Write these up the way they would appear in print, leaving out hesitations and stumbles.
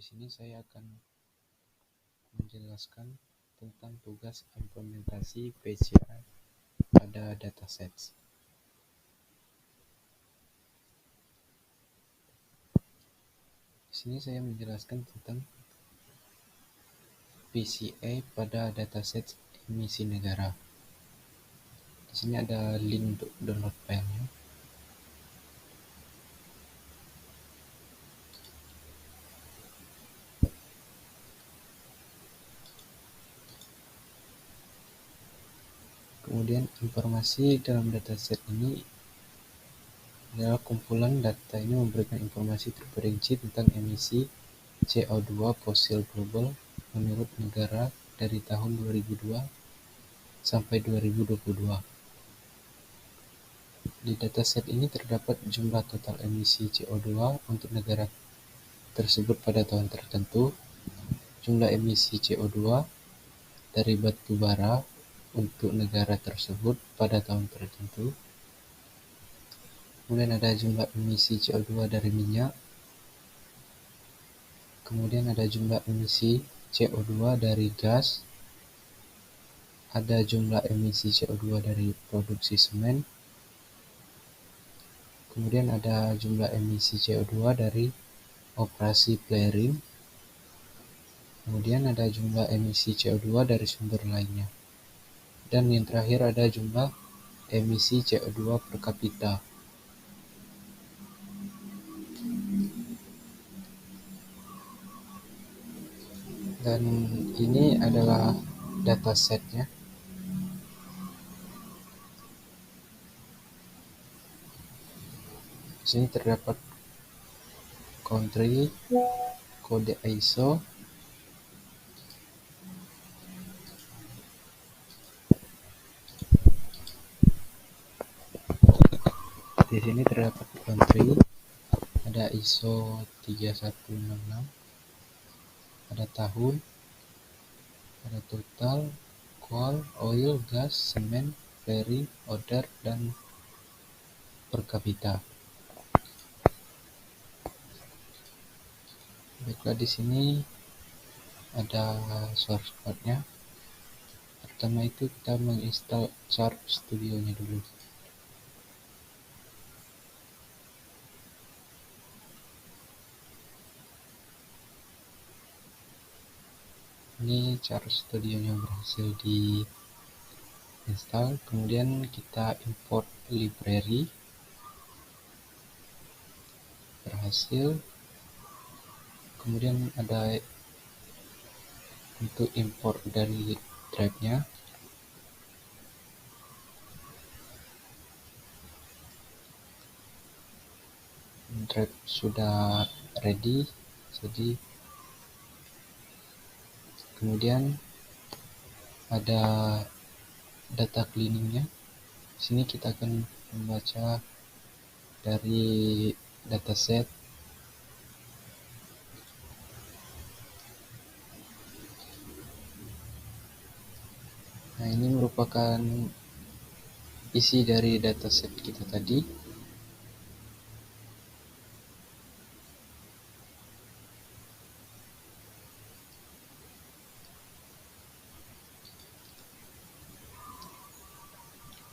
sini saya akan menjelaskan tentang tugas implementasi PCI pada datasets. Di sini saya menjelaskan tentang PCI pada dataset emisi negara. Di sini ada link untuk download filenya. Kemudian informasi dalam dataset ini adalah kumpulan data ini memberikan informasi terperinci tentang emisi CO2 fosil global menurut negara dari tahun 2002 sampai 2022. Di dataset ini terdapat jumlah total emisi CO2 untuk negara tersebut pada tahun tertentu, jumlah emisi CO2 dari batu bara untuk negara tersebut pada tahun tertentu, kemudian ada jumlah emisi CO2 dari minyak, kemudian ada jumlah emisi CO2 dari gas, ada jumlah emisi CO2 dari produksi semen, kemudian ada jumlah emisi CO2 dari operasi flaring, kemudian ada jumlah emisi CO2 dari sumber lainnya, dan yang terakhir ada jumlah emisi CO2 per kapita. Dan ini adalah datasetnya. Di sini terdapat country, kode ISO, di sini terdapat country, ada ISO 3166, ada tahun, ada total, coal, oil, gas, semen, flaring, order, dan per kapita. Baiklah, di sini ada source code-nya. Pertama itu kita menginstal Chart Studio-nya dulu. Ini Chart Studio-nya berhasil di install. Kemudian kita import library, berhasil. Kemudian ada untuk import dari drive-nya. Drive sudah ready, jadi kemudian ada data cleaning-nya. Di sini kita akan membaca dari dataset. Nah, ini merupakan isi dari dataset kita tadi.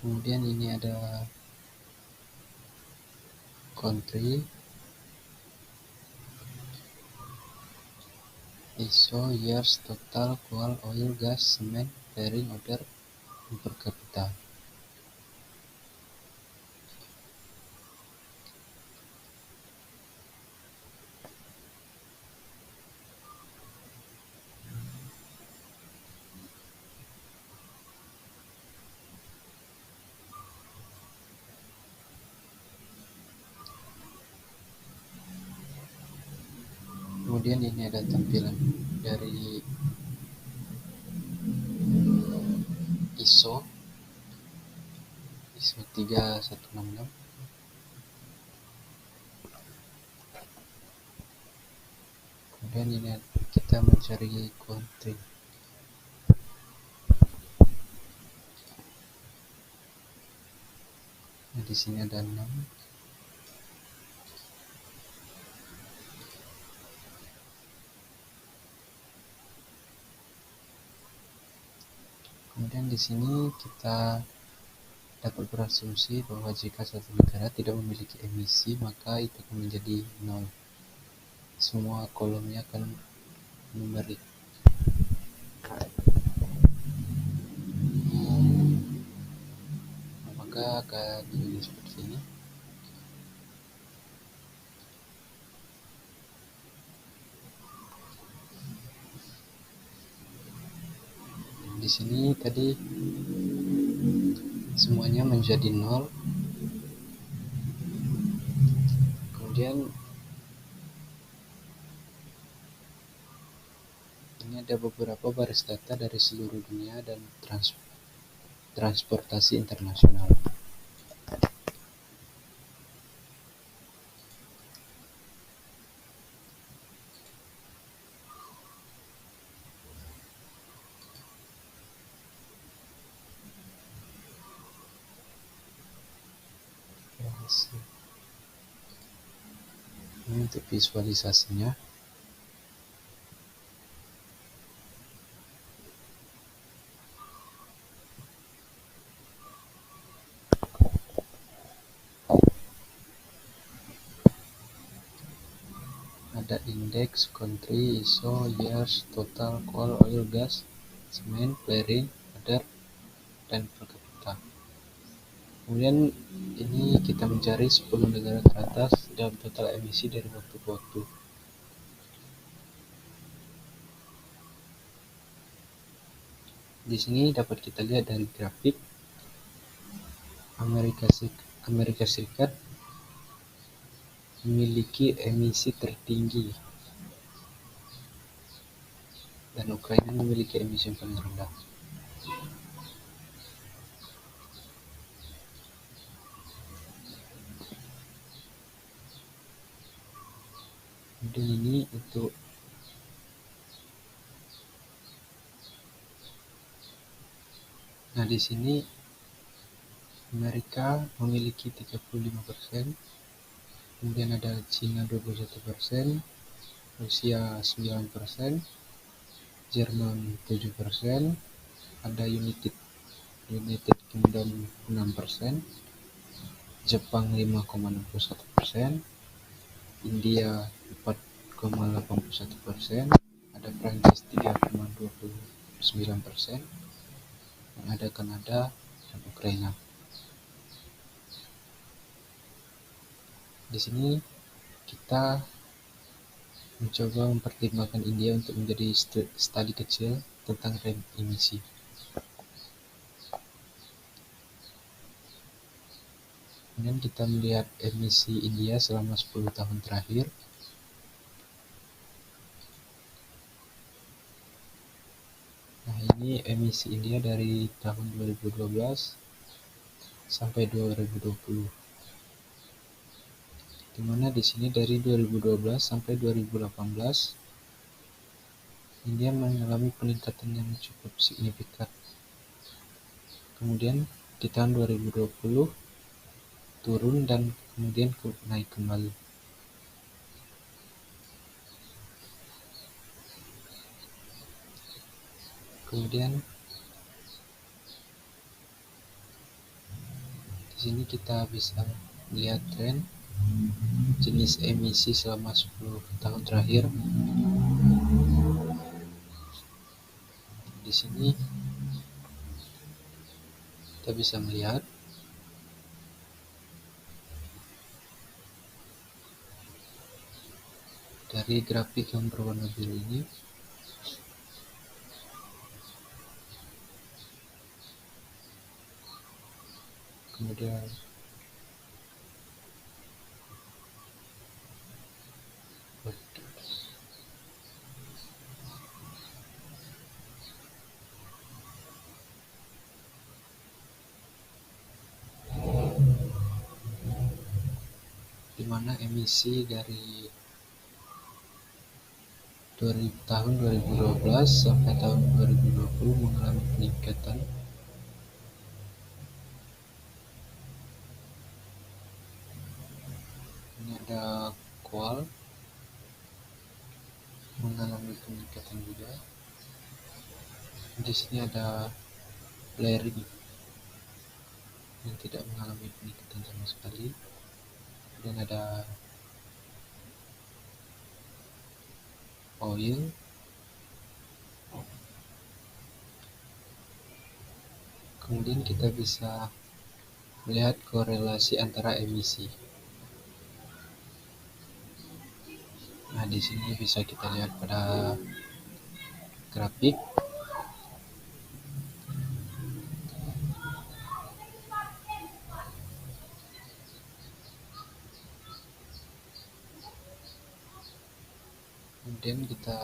Kemudian ini ada country, ISO, years, total, coal, oil, gas, semen, flaring, order, per kapita. Kemudian ini ada tampilan dari ISO 3166. Kemudian ini kita mencari country. Nah, di sini ada 6. Kemudian di sini kita dapat berasumsi bahwa jika suatu negara tidak memiliki emisi, maka itu akan menjadi nol. Semua kolomnya akan numerik. Maka akan jadi seperti ini. Di sini tadi semuanya menjadi nol. Kemudian ini ada beberapa baris data dari seluruh dunia dan transportasi internasional. Ini untuk visualisasinya. Ada indeks, country, ISO, years, total, coal, oil, gas, semen, flaring, other, dan per kapita. Kemudian ini kita mencari 10 negara teratas dalam total emisi dari waktu ke waktu. Di sini dapat kita lihat dari grafik Amerika Serikat memiliki emisi tertinggi dan Ukraina memiliki emisi yang paling rendah. Kemudian ini untuk di sini Amerika memiliki 35%, kemudian ada Cina 21%, Rusia 9%, Jerman 7%, ada United Kingdom 6%, Jepang 5,61%, India 4,81%, ada Prancis 3,29%, yang ada Kanada dan Ukraina. Di sini kita mencoba mempertimbangkan India untuk menjadi studi kecil tentang rem emisi. Kemudian kita melihat emisi India selama 10 tahun terakhir. Nah, ini emisi India dari tahun 2012 sampai 2020. Di mana di sini dari 2012 sampai 2018 India mengalami peningkatan yang cukup signifikan. Kemudian di tahun 2020 turun dan kemudian naik kembali. Kemudian di sini kita bisa lihat tren jenis emisi selama 10 tahun terakhir. Di sini kita bisa melihat dari grafik yang berwarna biru ini, kemudian di mana emisi dari tahun 2012 sampai tahun 2020 mengalami peningkatan. Ini ada coal mengalami peningkatan juga. Di sini ada flaring yang tidak mengalami peningkatan sama sekali, dan ada oil, kemudian kita bisa melihat korelasi antara emisi. Nah, di sini bisa kita lihat pada grafik. Kemudian kita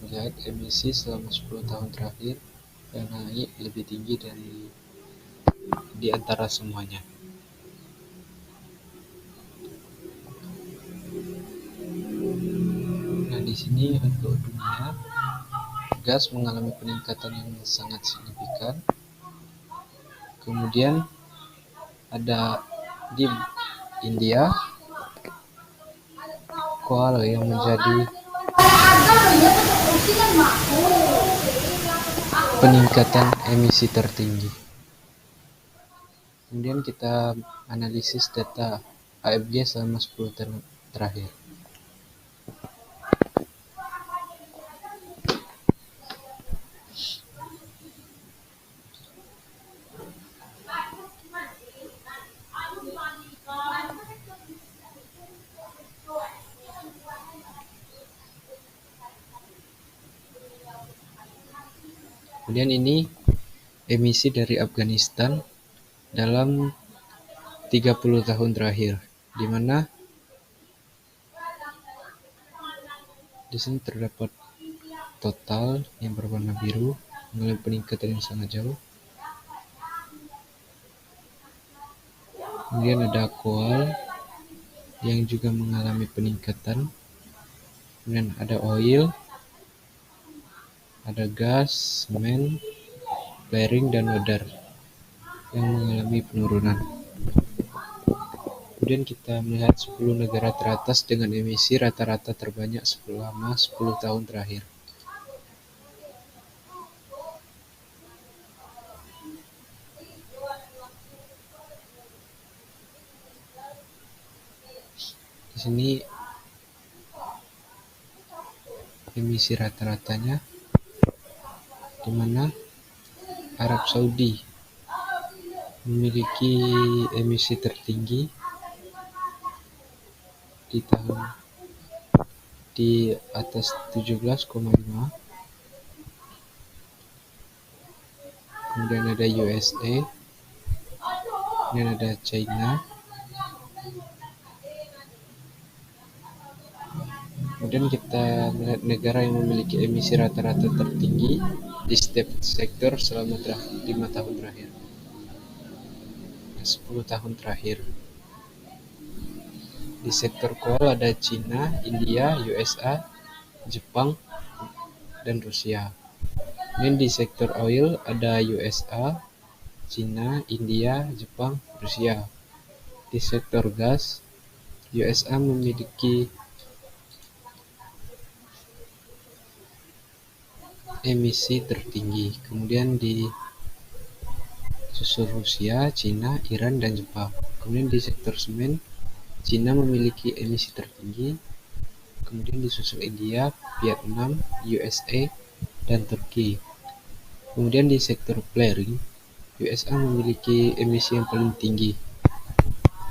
melihat emisi selama 10 tahun terakhir yang naik lebih tinggi di antara semuanya. Nah, di sini untuk dunia, gas mengalami peningkatan yang sangat signifikan. Kemudian ada di India, coal yang menjadi peningkatan emisi tertinggi. Kemudian kita analisis data AFG selama 10 tahun terakhir. Kemudian ini emisi dari Afghanistan dalam 30 tahun terakhir, di mana di sini terdapat total yang berwarna biru mengalami peningkatan yang sangat jauh. Kemudian ada coal yang juga mengalami peningkatan. Kemudian ada oil, ada gas, semen, flaring, dan water yang mengalami penurunan. Kemudian kita melihat 10 negara teratas dengan emisi rata-rata terbanyak selama 10 tahun terakhir. Di sini emisi rata-ratanya, di mana Arab Saudi memiliki emisi tertinggi di atas 17,5. Kemudian ada USA, kemudian ada China, kemudian kita melihat negara yang memiliki emisi rata-rata tertinggi di setiap sektor selama 5 tahun terakhir, 10 tahun terakhir. Di sektor coal ada China, India, USA, Jepang, dan Rusia. Dan di sektor oil ada USA, China, India, Jepang, Rusia. Di sektor gas, USA memiliki emisi tertinggi. Kemudian di susul Rusia, China, Iran, dan Jepang. Kemudian di sektor semen, China memiliki emisi tertinggi. Kemudian disusul India, Vietnam, USA, dan Turki. Kemudian di sektor flaring, USA memiliki emisi yang paling tinggi.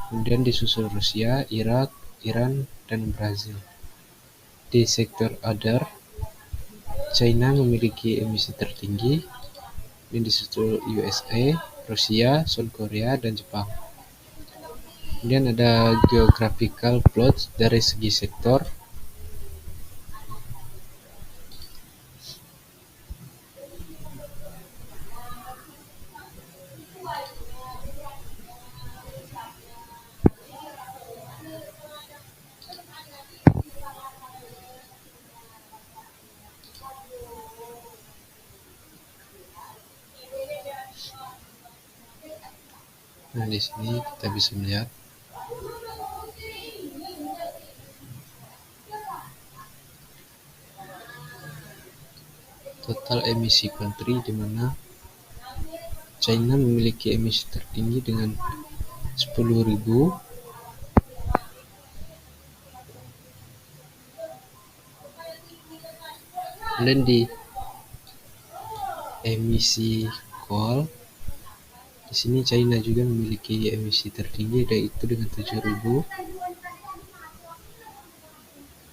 Kemudian disusul Rusia, Irak, Iran, dan Brazil. Di sektor other, China memiliki emisi tertinggi, dan disusul USA, Rusia, South Korea, dan Jepang. Kemudian ada geographical plot dari segi sektor. Nah, di sini kita bisa melihat total emisi country, di mana China memiliki emisi tertinggi dengan 10.000. Dan di emisi coal, di sini China juga memiliki emisi tertinggi, yaitu dengan 7.000.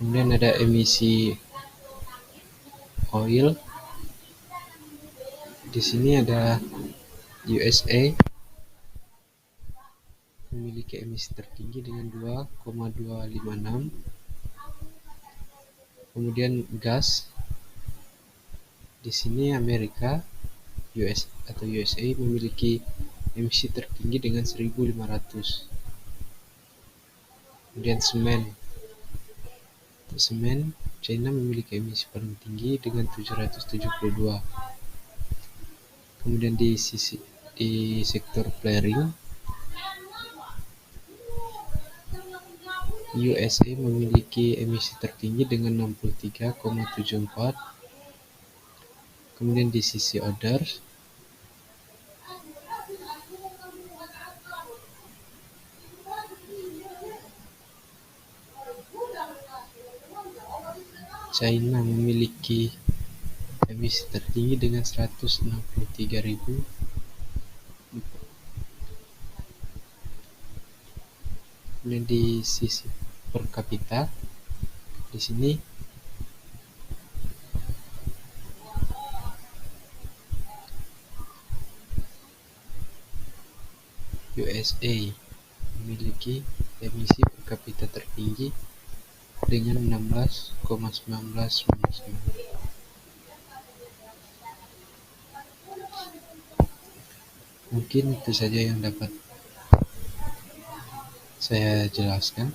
Kemudian ada emisi oil. Di sini ada USA memiliki emisi tertinggi dengan 2,256. Kemudian gas, di sini Amerika USA memiliki emisi tertinggi dengan 1.500. Kemudian semen, China memiliki emisi paling tinggi dengan 772. Kemudian di sektor flaring, USA memiliki emisi tertinggi dengan 63,74. Kemudian di sisi others, China memiliki emisi tertinggi dengan 163.000. Kemudian di sisi per kapita, di sini USA memiliki emisi per kapita tertinggi dengan 16,19. Mungkin itu saja yang dapat saya jelaskan.